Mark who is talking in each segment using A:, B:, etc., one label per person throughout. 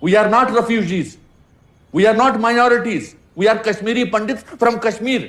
A: We are not refugees. We are not minorities. We are Kashmiri Pandits from Kashmir.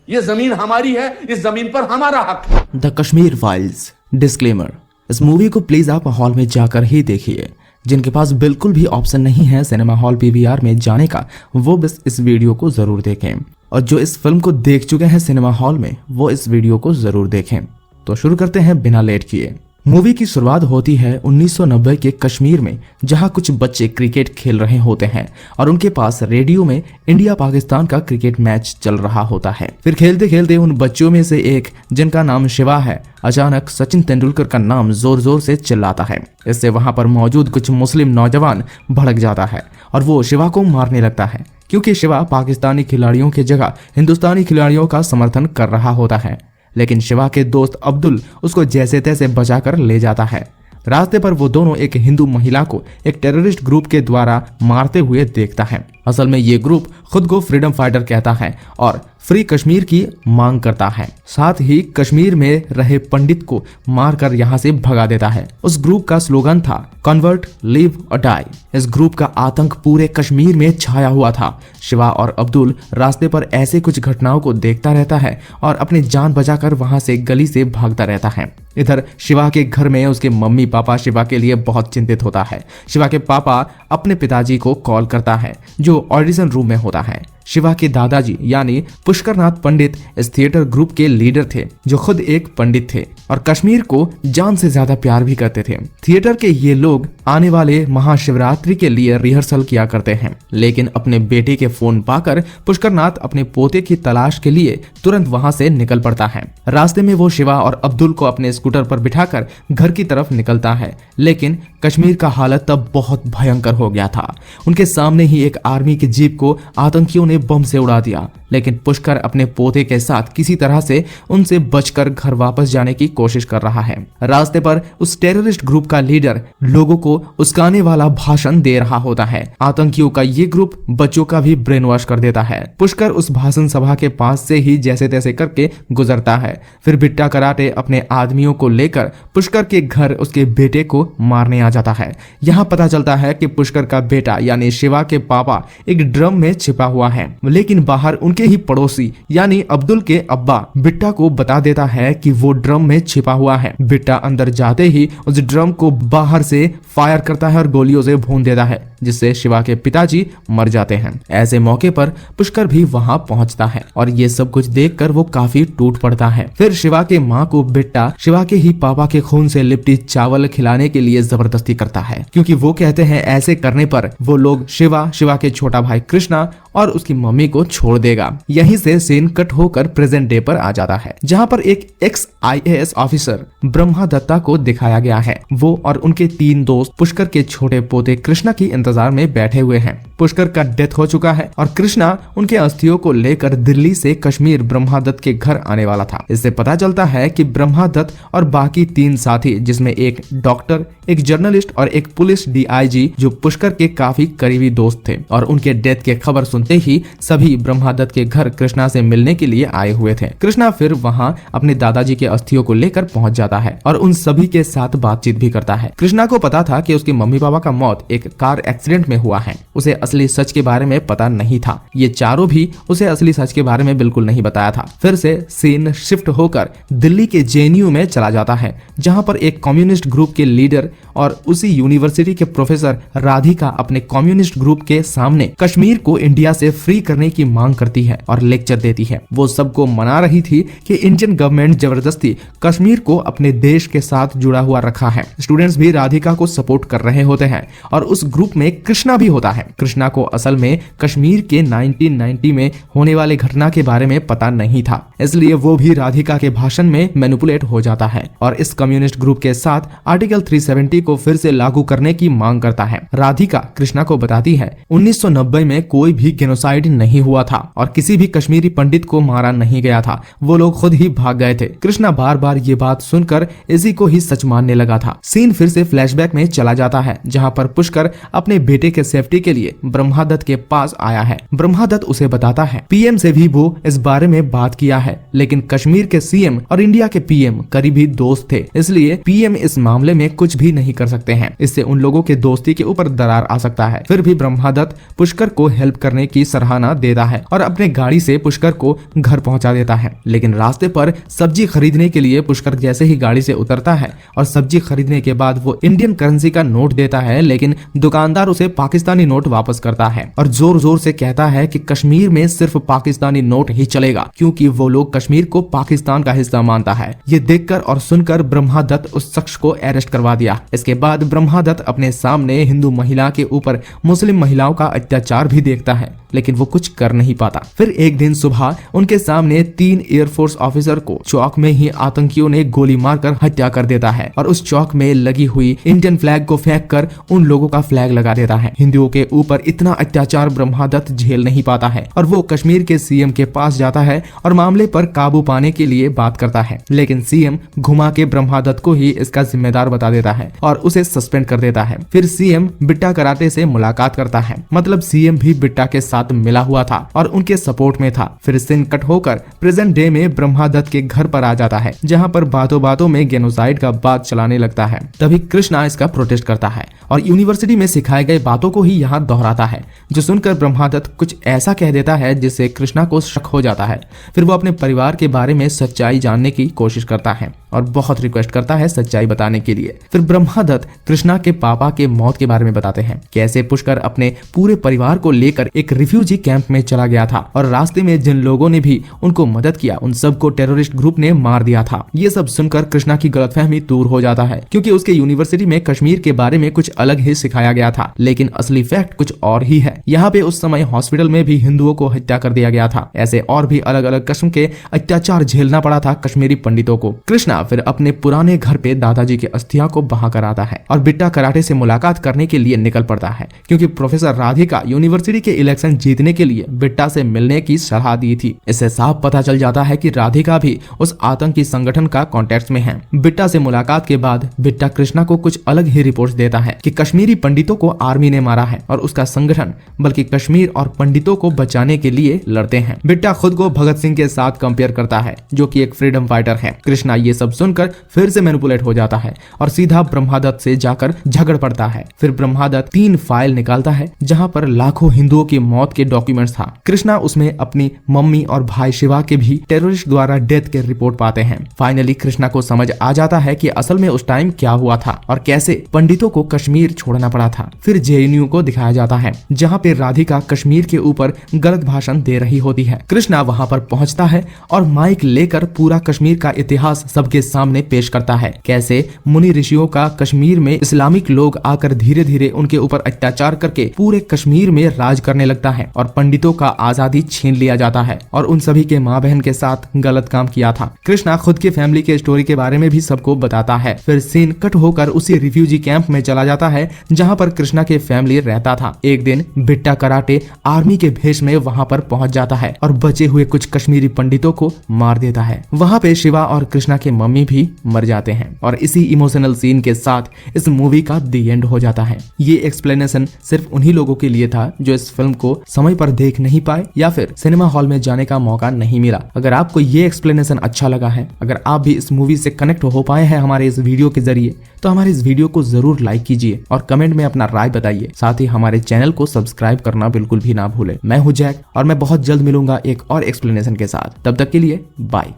A: ये जमीन हमारी है, इस जमीन पर हमारा हक है।
B: The Kashmir files. डिस्क्लेमर, इस मूवी को प्लीज आप हॉल में जाकर ही देखिए। जिनके पास बिल्कुल भी ऑप्शन नहीं है सिनेमा हॉल पीवीआर में जाने का, वो बस इस वीडियो को जरूर देखें। और जो इस फिल्म को देख चुके हैं सिनेमा हॉल में, वो इस वीडियो को जरूर देखें। तो शुरू करते हैं बिना लेट किए। मूवी की शुरुआत होती है 1990 के कश्मीर में, जहां कुछ बच्चे क्रिकेट खेल रहे होते हैं और उनके पास रेडियो में इंडिया पाकिस्तान का क्रिकेट मैच चल रहा होता है। फिर खेलते खेलते उन बच्चों में से एक, जिनका नाम शिवा है, अचानक सचिन तेंदुलकर का नाम जोर जोर से चिल्लाता है। इससे वहां पर मौजूद कुछ मुस्लिम नौजवान भड़क जाता है और वो शिवा को मारने लगता है, क्योंकि शिवा पाकिस्तानी खिलाड़ियों की जगह हिंदुस्तानी खिलाड़ियों का समर्थन कर रहा होता है। लेकिन शिवा के दोस्त अब्दुल उसको जैसे तैसे बचाकर ले जाता है। रास्ते पर वो दोनों एक हिंदू महिला को एक टेररिस्ट ग्रुप के द्वारा मारते हुए देखता है। असल में ये ग्रुप खुद को फ्रीडम फाइटर कहता है और फ्री कश्मीर की मांग करता है। साथ ही कश्मीर में रहे पंडित को मारकर यहाँ से भगा देता है। उस ग्रुप का स्लोगन था कन्वर्ट, लिव और डाई। इस ग्रुप का आतंक पूरे कश्मीर में छाया हुआ था। शिवा और अब्दुल रास्ते पर ऐसे कुछ घटनाओं को देखता रहता है और अपनी जान बचाकर वहां से गली से भागता रहता है। इधर शिवा के घर में उसके मम्मी पापा शिवा के लिए बहुत चिंतित होता है। शिवा के पापा अपने पिताजी को कॉल करता है, जो ऑडिशन रूम में होता है। शिवा के दादाजी यानी पुष्करनाथ पंडित इस थिएटर ग्रुप के लीडर थे, जो खुद एक पंडित थे और कश्मीर को जान से ज्यादा प्यार भी करते थे। थिएटर के ये लोग आने वाले महाशिवरात्रि के लिए रिहर्सल किया करते हैं। लेकिन अपने बेटे के फोन पाकर पुष्करनाथ अपने पोते की तलाश के लिए तुरंत वहां से निकल पड़ता है। रास्ते में वो शिवा और अब्दुल को अपने स्कूटर पर बिठाकर घर की तरफ निकलता है। लेकिन कश्मीर का हालत तब बहुत भयंकर हो गया था। उनके सामने ही एक आर्मी की जीप को आतंकियों ने बम से उड़ा दिया। लेकिन पुष्कर अपने पोते के साथ किसी तरह से उनसे बचकर घर वापस जाने की कोशिश कर रहा है। रास्ते पर उस टेररिस्ट ग्रुप का लीडर लोगों को उस्काने वाला भाषण दे रहा होता है। आतंकियों का ये ग्रुप बच्चों का भी ब्रेन वॉश कर देता है। पुष्कर उस भाषण सभा के पास से ही जैसे तैसे करके गुजरता है। फिर बिट्टा कराटे अपने आदमियों को लेकर पुष्कर के घर उसके बेटे को मारने आ जाता है। यहाँ पता चलता है कि पुष्कर का बेटा यानी शिवा के पापा एक ड्रम में छिपा हुआ है। लेकिन बाहर उनके ही पड़ोसी यानी अब्दुल के अब्बा बिट्टा को बता देता है कि वो ड्रम में छिपा हुआ है। बिट्टा अंदर जाते ही उस ड्रम को बाहर से फायर करता है और गोलियों से भून देता है, जिससे शिवा के पिताजी मर जाते हैं। ऐसे मौके पर पुष्कर भी वहां पहुंचता है और ये सब कुछ देखकर वो काफी टूट पड़ता है। फिर शिवा के माँ को बिट्टा शिवा के ही पापा के खून से लिपटी चावल खिलाने के लिए जबरदस्ती करता है, क्योंकि वो कहते हैं ऐसे करने पर वो लोग शिवा के छोटा भाई कृष्णा और उसकी मम्मी को छोड़ देगा। यहीं से सीन कट होकर प्रेजेंट डे पर आ जाता है, जहां पर एक ex IAS officer Brahma Dutta को दिखाया गया है। वो और उनके 3 दोस्त पुष्कर के छोटे पोते कृष्णा की इंतजार में बैठे हुए हैं। पुष्कर का डेथ हो चुका है और कृष्णा उनके अस्थियों को लेकर दिल्ली से कश्मीर ब्रह्मा दत्त के घर आने वाला था। इससे पता चलता है कि ब्रह्मा दत्त और बाकी 3 साथी, जिसमें एक डॉक्टर, एक जर्नलिस्ट और एक पुलिस DIG, जो पुष्कर के काफी करीबी दोस्त थे, और उनके डेथ की खबर सुनते ही सभी ब्रह्मा दत्त के घर कृष्णा से मिलने के लिए आए हुए थे। कृष्णा फिर वहां अपने दादाजी के अस्थियों को लेकर पहुंच जाता है और उन सभी के साथ बातचीत भी करता है। कृष्णा को पता था कि उसके मम्मी पापा का मौत एक कार एक्सीडेंट में हुआ है। उसे असली सच के बारे में पता नहीं था। ये चारों भी उसे असली सच के बारे में बिल्कुल नहीं बताया था। फिर से सीन शिफ्ट होकर दिल्ली के JNU में चला जाता है, जहां पर एक कम्युनिस्ट ग्रुप के लीडर और उसी यूनिवर्सिटी के प्रोफेसर राधिका अपने कम्युनिस्ट ग्रुप के सामने कश्मीर को इंडिया से फ्री करने की मांग करती है और लेक्चर देती है। वो सबको मना रही थी कि इंडियन गवर्नमेंट जबरदस्ती कश्मीर को अपने देश के साथ जुड़ा हुआ रखा है। स्टूडेंट्स भी राधिका को सपोर्ट कर रहे होते हैं और उस ग्रुप में कृष्णा भी होता है। कृष्णा को असल में कश्मीर के 1990 में होने वाले घटना के बारे में पता नहीं था, इसलिए वो भी राधिका के भाषण में मैनिपुलेट हो जाता है और इस कम्युनिस्ट ग्रुप के साथ आर्टिकल 370 को फिर से लागू करने की मांग करता है। राधिका कृष्णा को बताती है 1990 में कोई भी गेनोसाइड नहीं हुआ था और किसी भी कश्मीरी पंडित को मारा नहीं गया था, वो लोग खुद ही भाग गए थे। कृष्णा बार बार ये बात सुनकर इसी को ही सच मानने लगा था। सीन फिर से फ्लैशबैक में चला जाता है, जहां पर पुष्कर अपने बेटे के सेफ्टी के लिए ब्रह्मादत्त के पास आया है। ब्रह्मादत्त उसे बताता है पीएम से भी वो इस बारे में बात किया है, लेकिन कश्मीर के सीएम और इंडिया के पीएम करीबी दोस्त थे, इसलिए पीएम इस मामले में कुछ भी नहीं कर सकते हैं। इससे उन लोगों के दोस्ती के ऊपर दरार आ सकता है। फिर भी ब्रह्मादत्त पुष्कर को हेल्प करने की सराहना देता है और अपने गाड़ी से पुष्कर को घर पहुंचा देता है। लेकिन रास्ते पर सब्जी खरीदने के लिए पुष्कर जैसे ही गाड़ी से उतरता है और सब्जी खरीदने के बाद वो इंडियन करेंसी का नोट देता है, लेकिन दुकानदार उसे पाकिस्तानी नोट वापस करता है और जोर जोर से कहता है कि कश्मीर में सिर्फ पाकिस्तानी नोट ही चलेगा, क्योंकि वो लोग कश्मीर को पाकिस्तान का हिस्सा मानता है। ये देखकर और सुनकर ब्रह्मादत्त उस शख्स को अरेस्ट करवा दिया। इसके बाद ब्रह्मादत्त अपने सामने हिंदू महिला के ऊपर मुस्लिम महिलाओं का अत्याचार भी देखता है, लेकिन वो कुछ कर नहीं पाता। फिर एक दिन सुबह उनके सामने 3 एयरफोर्स ऑफिसर को चौक में ही आतंकियों ने गोली मारकर हत्या कर देता है और उस चौक में लगी हुई इंडियन फ्लैग को फेंक कर उन लोगों का फ्लैग लगा देता है। हिंदुओं के ऊपर इतना अत्याचार ब्रह्मादत्त झेल नहीं पाता है और वो कश्मीर के सीएम के पास जाता है और मामले पर काबू पाने के लिए बात करता है, लेकिन सीएम घुमा के ब्रह्मादत्त को ही इसका जिम्मेदार बता देता है और उसे सस्पेंड कर देता है। फिर सीएम बिट्टा कराटे से मुलाकात करता है, मतलब सीएम भी बिट्टा के साथ मिला हुआ था और उनके सपोर्ट में था। फिर सीन कट होकर प्रेजेंट डे में ब्रह्मादत्त के घर पर आ जाता है, जहां पर बातों बातों में गेनोसाइड का बात चलाने लगता है। तभी कृष्णा इसका प्रोटेस्ट करता है और यूनिवर्सिटी में सिखाए गए बातों को ही यहाँ दोहराता है, जो सुनकर ब्रह्मादत्त कुछ ऐसा कह देता है जिससे कृष्णा को शक हो जाता है। फिर वो अपने परिवार के बारे में सच्चाई जानने की कोशिश करता है और बहुत रिक्वेस्ट करता है सच्चाई बताने के लिए। फिर ब्रह्मादत्त कृष्णा के पापा के मौत के बारे में बताते हैं, कैसे पुष्कर अपने पूरे परिवार को लेकर एक रिफ्यूजी कैंप में चला गया था और रास्ते में जिन लोगों ने भी उनको मदद किया उन सबको टेररिस्ट ग्रुप ने मार दिया था। ये सब सुनकर कृष्णा की गलतफहमी दूर हो जाता है, क्योंकि उसके यूनिवर्सिटी में कश्मीर के बारे में कुछ अलग ही सिखाया गया था, लेकिन असली फैक्ट कुछ और ही है। यहाँ पे उस समय हॉस्पिटल में भी हिंदुओं को हत्या कर दिया गया था। ऐसे और भी अलग अलग किस्म के अत्याचार झेलना पड़ा था कश्मीरी पंडितों को। कृष्णा फिर अपने पुराने घर पे दादाजी की अस्थियां को बहा कर आता है और बिट्टा कराटे से मुलाकात करने के लिए निकल पड़ता है, क्योंकि प्रोफेसर राधिका यूनिवर्सिटी के इलेक्शन जीतने के लिए बिट्टा से मिलने की सलाह दी थी। इससे साफ पता चल जाता है कि राधिका भी उस आतंकी संगठन का कॉन्टेक्ट में है। बिट्टा से मुलाकात के बाद बिट्टा कृष्णा को कुछ अलग ही रिपोर्ट देता है कि कश्मीरी पंडितों को आर्मी ने मारा है और उसका संगठन बल्कि कश्मीर और पंडितों को बचाने के लिए लड़ते हैं। बिट्टा खुद को भगत सिंह के साथ कंपेयर करता है, जो कि एक फ्रीडम फाइटर है। कृष्णा ये सब सुनकर फिर से मैनिपुलेट हो जाता है और सीधा ब्रह्मादत्त से जाकर झगड़ पड़ता है। फिर ब्रह्मादत्त 3 फाइल निकालता है जहां पर लाखों हिंदुओं की मौत के डॉक्यूमेंट्स था। कृष्णा उसमें अपनी मम्मी और भाई शिवा के भी टेररिस्ट द्वारा डेथ के रिपोर्ट पाते हैं। फाइनली कृष्णा को समझ आ जाता है कि असल में उस टाइम क्या हुआ था और कैसे पंडितों को कश्मीर छोड़ना पड़ा था। फिर जेएनयू को दिखाया जाता है, जहाँ पे राधिका कश्मीर के ऊपर गलत भाषण दे रही होती है। कृष्णा वहाँ पर पहुँचता है और माइक लेकर पूरा कश्मीर का इतिहास सबके सामने पेश करता है, कैसे मुनि ऋषियों का कश्मीर में इस्लामिक लोग आकर धीरे धीरे उनके ऊपर अत्याचार करके पूरे कश्मीर में राज करने लगता है और पंडितों का आजादी छीन लिया जाता है और उन सभी के माँ बहन के साथ गलत काम किया था। कृष्णा खुद के फैमिली के स्टोरी के बारे में भी सबको बताता है। फिर सीन कट होकर उसी रिफ्यूजी कैंप में चला जाता है जहाँ पर कृष्णा के फैमिली रहता था। एक दिन बिट्टा कराटे आर्मी के भेष में वहाँ पर पहुँच जाता है और बचे हुए कुछ कश्मीरी पंडितों को मार देता है। वहाँ पे शिवा और कृष्णा के मम्मी भी मर जाते हैं और इसी इमोशनल सीन के साथ इस मूवी का दी एंड हो जाता है। ये एक्सप्लेनेशन सिर्फ उन्हीं लोगों के लिए था जो इस फिल्म को समय पर देख नहीं पाए या फिर सिनेमा हॉल में जाने का मौका नहीं मिला। अगर आपको ये एक्सप्लेनेशन अच्छा लगा है, अगर आप भी इस मूवी से कनेक्ट हो पाए हैं हमारे इस वीडियो के जरिए, तो हमारे इस वीडियो को जरूर लाइक कीजिए और कमेंट में अपना राय बताइए। साथ ही हमारे चैनल को सब्सक्राइब करना बिल्कुल भी ना भूले। मैं हूं जैक और मैं बहुत जल्द मिलूंगा एक और एक्सप्लेनेशन के साथ। तब तक के लिए बाय।